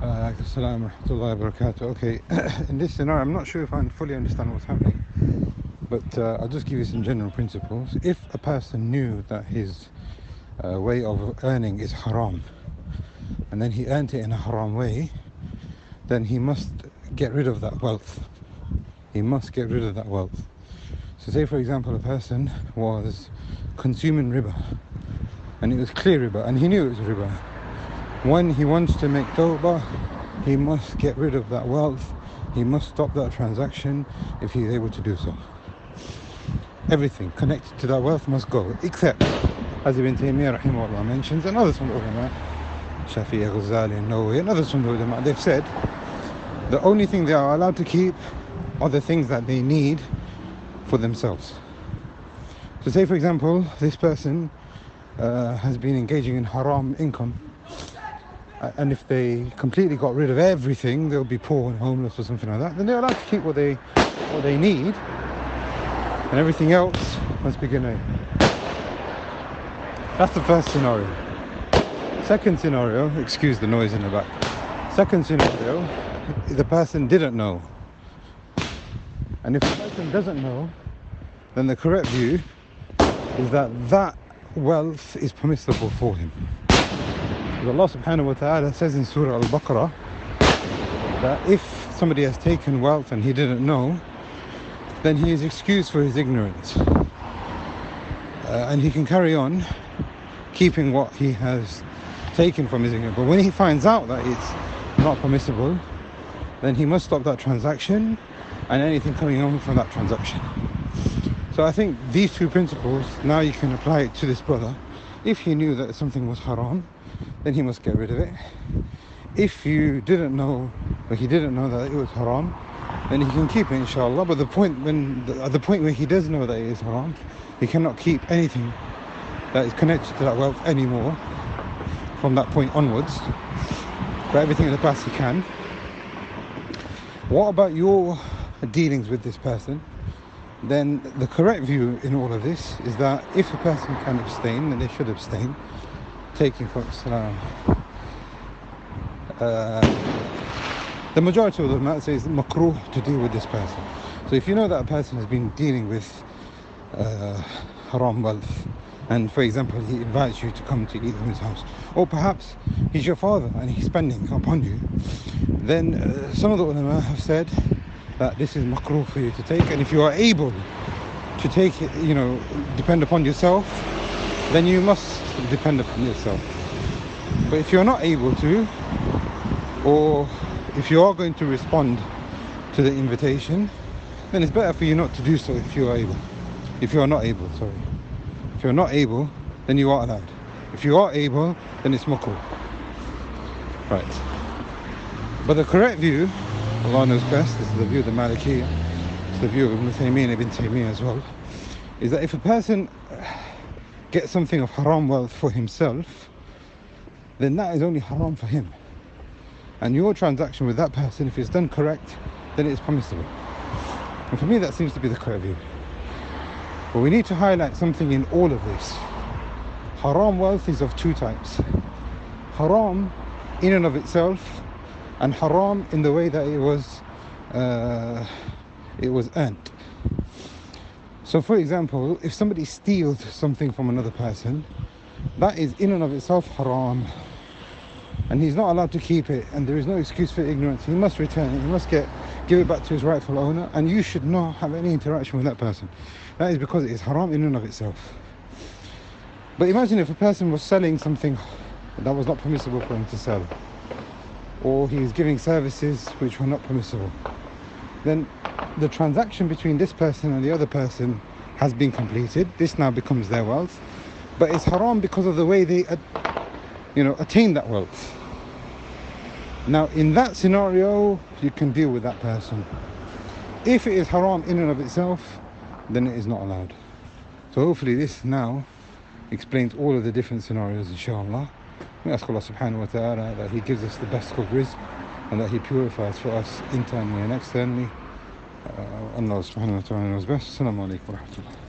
Assalamu warahmatullahi wabarakatuh. Okay, in this scenario, I'm not sure if I fully understand what's happening, but I'll just give you some general principles. If a person knew that his way of earning is haram, and then he earned it in a haram way, then he must get rid of that wealth. He must get rid of that wealth. So say, for example, a person was consuming riba, and it was clear riba, and he knew it was riba. When he wants to make tawbah, he must get rid of that wealth. He must stop that transaction if he's able to do so. Everything connected to that wealth must go, except, as Ibn Taymiyyah rahimahullah mentions, and others from the ulama, Shafi'i, Ghazali, and Nawawi, and others from the ulama, they've said the only thing they are allowed to keep are the things that they need for themselves. So say, for example, this person has been engaging in haram income, and if they completely got rid of everything, they'll be poor and homeless or something like that, then they're allowed to keep what they need, and everything else must be given. That's the first scenario. Second scenario, excuse the noise in the back. Second scenario, the person didn't know. And if the person doesn't know, then the correct view is that that wealth is permissible for him. Allah subhanahu wa ta'ala says in Surah Al-Baqarah that if somebody has taken wealth and he didn't know, then he is excused for his ignorance. And he can carry on keeping what he has taken from his ignorance. But when he finds out that it's not permissible, then he must stop that transaction and anything coming on from that transaction. So I think these two principles, now you can apply it to this brother. If he knew that something was haram, then he must get rid of it. If you didn't know, or he didn't know that it was haram, then he can keep it, inshallah. But at the point where he does know that it is haram, he cannot keep anything that is connected to that wealth anymore from that point onwards. But everything in the past he can. What about your dealings with this person? Then the correct view in all of this is that if a person can abstain, then they should abstain. Taking from Islam. The majority of the ulama says it's makruh to deal with this person. So if you know that a person has been dealing with haram wealth, and for example he invites you to come to eat in his house, or perhaps he's your father and he's spending upon you, then some of the ulama have said that this is makruh for you to take, and if you are able to take it, depend upon yourself, then you must depend upon yourself. But if you're not able to, or if you are going to respond to the invitation, then it's better for you not to do so if you are able. If you are not able, sorry. If you're not able, then you are allowed. If you are able, then it's makruh. Right. But the correct view, Allah knows best, this is the view of the Maliki, it's the view of Ibn Taymiyyah as well, is that if a person gets something of haram wealth for himself, then that is only haram for him. And your transaction with that person, if it's done correct, then it's permissible. And for me, that seems to be the correct view. But we need to highlight something in all of this. Haram wealth is of two types. Haram in and of itself, and haram in the way that it was earned. So for example, if somebody steals something from another person, that is in and of itself haram, and he's not allowed to keep it, and there is no excuse for ignorance. He must return it, he must give it back to his rightful owner, and you should not have any interaction with that person. That is because it is haram in and of itself. But imagine if a person was selling something that was not permissible for him to sell, or he is giving services which were not permissible, then the transaction between this person and the other person has been completed. This now becomes their wealth, but it's haram because of the way they attain that wealth. Now in that scenario, you can deal with that person. If it is haram in and of itself, then it is not allowed. So hopefully this now explains all of the different scenarios, inshallah. We ask Allah subhanahu wa ta'ala that he gives us the best of rizq, and that he purifies for us internally and externally. Allah subhanahu wa ta'ala knows best. Assalamu alaikum wa rahmatullah.